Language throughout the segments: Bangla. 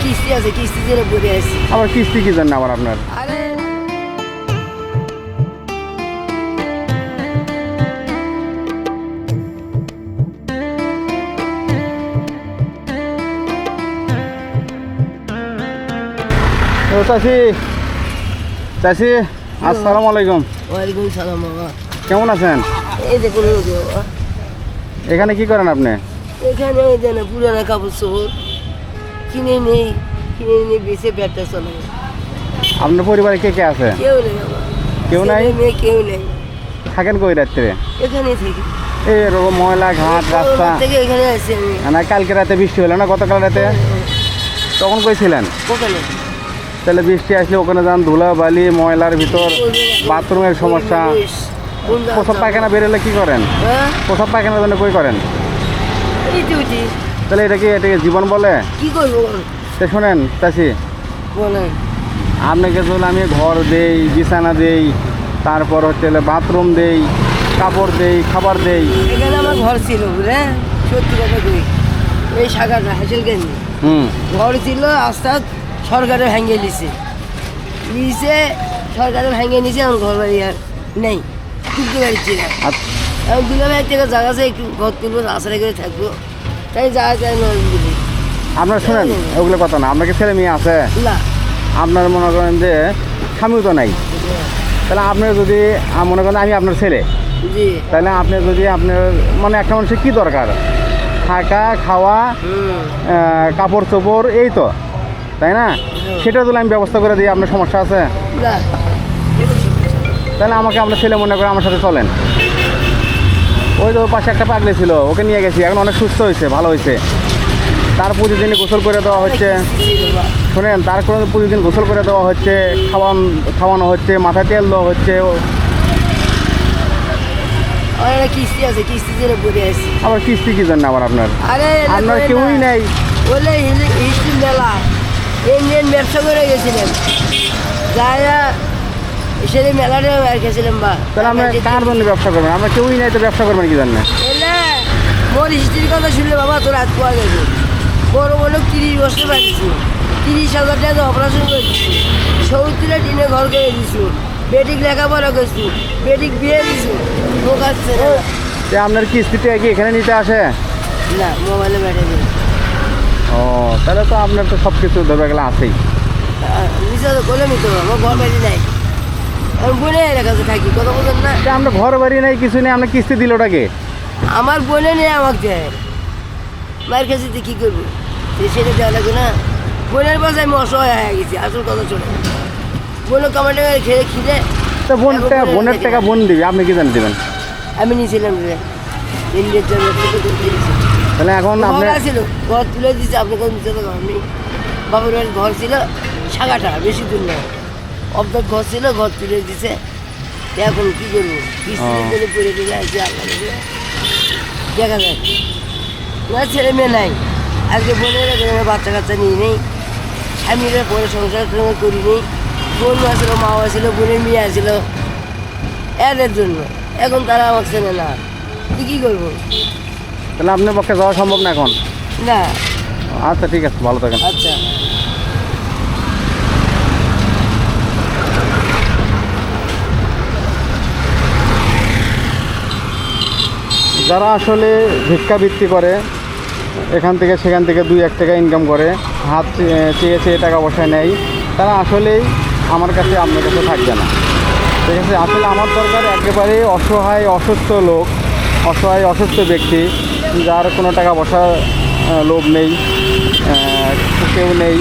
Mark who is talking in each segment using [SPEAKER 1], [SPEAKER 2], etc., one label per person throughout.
[SPEAKER 1] কিস্তি আছে, কিস্তি দিয়ে পড়ে আছি।
[SPEAKER 2] আবার কিস্তি কি জন্য আবার আপনার?
[SPEAKER 1] আরে
[SPEAKER 2] ও চাচি, চাচি আসসালামু আলাইকুম।
[SPEAKER 1] ওয়ালাইকুম সালাম বাবা।
[SPEAKER 2] কেমন আছেন?
[SPEAKER 1] এই যে কোনো বাবা,
[SPEAKER 2] এখানে কি করেন আপনি?
[SPEAKER 1] এখানে ওই যে না পুরানো কাপড় চোপড় কিনে নেই বেঁচে পেটটা চলে।
[SPEAKER 2] আপনার পরিবারে কে কে আছে?
[SPEAKER 1] কেউ নেই বাবা,
[SPEAKER 2] কেউ নাই?
[SPEAKER 1] ছেলে মেয়ে কেউ নেই।
[SPEAKER 2] থাকেন কই রাত্রে?
[SPEAKER 1] এখানে থেকে
[SPEAKER 2] এই ময়লা ঘাট রাস্তা
[SPEAKER 1] থেকে এখানে আছি আমি।
[SPEAKER 2] না কালকে রাতে বৃষ্টি হলো না, গতকাল রাতে তখন কই ছিলেন?
[SPEAKER 1] ওখানে
[SPEAKER 2] তাহলে বৃষ্টি আসলে ওখানে যান, ধুলা বালি ময়লার ভিতর, বাথরুমের সমস্যা, প্রসাব পায়খানা বেরোলে কি করেন?
[SPEAKER 1] হ্যাঁ
[SPEAKER 2] প্রসাব পায়খানার জন্য কই করেন?
[SPEAKER 1] এই ডিউটি
[SPEAKER 2] তাহলে এটাকে জীবন বলে?
[SPEAKER 1] কি করবো
[SPEAKER 2] তো শোনেন চাচি,
[SPEAKER 1] বলেন।
[SPEAKER 2] আপনাকে যদি আমি ঘর দেই, বিছানা দেই, তারপর হচ্ছে বাথরুম দেই, কাপড় দেই, খাবার দেই।
[SPEAKER 1] এখানে আমার ঘর ছিল বুঝলে, সত্যি কথা কই, এই শাখাটা হাসিলগঞ্জ ঘর ছিল, আস্তে সরকারে ভেঙে নিছে সরকারে ভেঙে নিছে। আমার ঘর বাড়ি আর নেই, তুলতে পারছি না। এখন দুটো ভাই থেকে জায়গা আছে, একটু ঘর তুলবো, আশ্রয় করে থাকবো, তাই যাওয়া যায় না।
[SPEAKER 2] আপনার শোনেন ওগুলো কথা না, আপনাকে ছেলে মেয়ে আছে?
[SPEAKER 1] না
[SPEAKER 2] আপনার মনে করেন যে স্বামীও তো নাই, তাহলে আপনি যদি মনে করেন আমি আপনার ছেলে,
[SPEAKER 1] জি
[SPEAKER 2] তাহলে আপনি যদি আপনার মানে একটা মানুষের কী দরকার? থাকা, খাওয়া, কাপড় চোপড়, এই তো, তাই না? সেটা যদি আমি ব্যবস্থা করে দিই, আপনার সমস্যা আছে?
[SPEAKER 1] না
[SPEAKER 2] তাহলে আমাকে আপনার ছেলে মনে করে আমার সাথে চলেন। ওই তো পাশে একটা পাগলি ছিল, ওকে নিয়ে গেছি, এখন অনেক সুস্থ হয়েছে, ভালো হয়েছে। তার প্রতিদিন গোসল করে দেওয়া হচ্ছে, শোনেন, তার প্রতিদিন গোসল করে দেওয়া হচ্ছে, খাওয়ানো হচ্ছে, মাথায় তেল দেওয়া হচ্ছে।
[SPEAKER 1] আমার কিস্তি আছে, কিস্তি দিয়ে পড়ে আছি।
[SPEAKER 2] আবার কিস্তি কি জন্য আবার আপনার?
[SPEAKER 1] আরে
[SPEAKER 2] আপনার কেউই নেই?
[SPEAKER 1] বলে হিস্ট্রি মেলা ইন্ডিয়ান ব্যবসা করে গেছিলেন, যারা সেদিন মেলাটা আর গেছিলাম। বা
[SPEAKER 2] তাহলে আপনি কার জন্য ব্যবসা করবেন? আপনার কেউই নেই তো ব্যবসা করবেন কি জন্য?
[SPEAKER 1] এলে মোর হিস্ট্রির কথা শুনলে বাবা তোর হাত পাওয়া গেছে। বড় বড় 30 বছর বাড়িছি, 30,000 টাকা অপারেশন করে দিচ্ছি, 70 টিনে ঘর করে দিচ্ছি, বেটিক লেখাপড়া করছি, বেটিক বিয়ে দিচ্ছি, লোক আসছে না।
[SPEAKER 2] যে আপনার কিস্তিতে কি এখানে নিতে আসে?
[SPEAKER 1] না মোবাইলে বেড়ে দিই।
[SPEAKER 2] ও, তাহলে তো আপনার তো সব কিছু ধরে গেলে আছেই।
[SPEAKER 1] নিচে তো বলে নিতে হবে, আমার ঘর বাড়ি নাই, আমি বোনে এর কাছে থাকি, কথা বলেন না।
[SPEAKER 2] আপনার ঘর বাড়ি নেই, কিছু নেই, আপনার কিস্তি দিল ওটাকে?
[SPEAKER 1] আমার বোনে নেই, আমাকে দেয়, মায়ের কাছে কী করবো, সেটা দেওয়া লাগবে না। বোনের পাশে আমি অসহায় হয়ে গেছি, আসল কথা চলে। বোনের কামাটা খেয়ে খিদে,
[SPEAKER 2] তো বোনের টাকা বোন দিবি, আপনি কি জান দেবেন?
[SPEAKER 1] আমি নিয়েছিলাম রে ইন্ডিয়ার জন্য।
[SPEAKER 2] তাহলে এখন আপনি
[SPEAKER 1] ছিল ঘর তুলে দিচ্ছে, আপনি কোন দিতে তো আমি বাবার বাড়ির ঘর ছিল, শাখাটা বেশি দূর নয়, অর্ধেক ঘর ছিল, ঘর তুলে দিছে। এখন কী করবো, কিস্তি করে পড়ে দিলে আছে, আল্লাহ দেখা যায় না, ছেলে মেয়ে নাই। আজকে বোনের বাচ্চা কাচ্চা নিয়ে নেই, স্বামীরা পরে সংসার করি নেই, বোন আসলো, মাও আসছিল, বোনের মেয়ে আসছিল এদের জন্য। এখন তারা আমাকে চেনে না, কী করবো?
[SPEAKER 2] তাহলে আপনার পক্ষে যাওয়া সম্ভব না এখন?
[SPEAKER 1] না।
[SPEAKER 2] আচ্ছা ঠিক আছে, ভালো থাকেন।
[SPEAKER 1] আচ্ছা
[SPEAKER 2] যারা আসলে ভিক্ষাবৃত্তি করে, এখান থেকে সেখান থেকে 2-1 টাকা ইনকাম করে, হাত চেয়ে চেয়ে টাকা পয়সা নেয়, তারা আসলেই আমার কাছে আপনার কাছে থাকবে না, ঠিক আছে? আসলে আমার দরকার একেবারে অসহায় অসুস্থ লোক, অসহায় অসুস্থ ব্যক্তি, যার কোনো টাকা পয়সা লোভ নেই, কেউ নেই,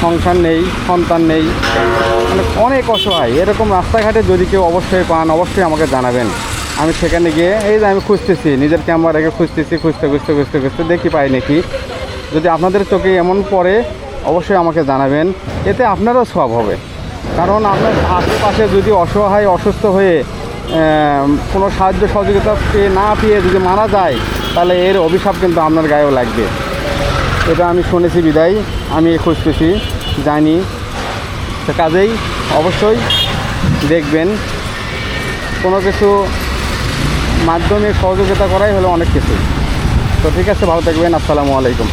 [SPEAKER 2] সংসার নেই, সন্তান নেই, মানে অনেক অসহায়। এরকম রাস্তাঘাটে যদি কেউ অবশ্যই পান, অবশ্যই আমাকে জানাবেন। আমি সেখানে গিয়ে এই যে আমি খুঁজতেছি, নিজের ক্যামেরা রেখে খুঁজতেছি, খুঁজতে দেখি পাই নাকি। যদি আপনাদের চোখে এমন পড়ে অবশ্যই আমাকে জানাবেন, এতে আপনারও সওয়াব হবে। কারণ আপনার আশেপাশে যদি অসহায় অসুস্থ হয়ে কোনো সাহায্য সহযোগিতা না পেয়ে যদি মারা যায়, তাহলে এর অভিশাপ কিন্তু আপনার গায়েও লাগবে। এটা আমি শুনেছি বিদায় আমি খুঁজতেছি, জানি। তো কাজেই অবশ্যই দেখবেন, কোনো কিছু মাধ্যমে সহযোগিতা করাই হলো অনেক কিছু। তো ঠিক আছে, ভালো থাকবেন, আসসালামু আলাইকুম।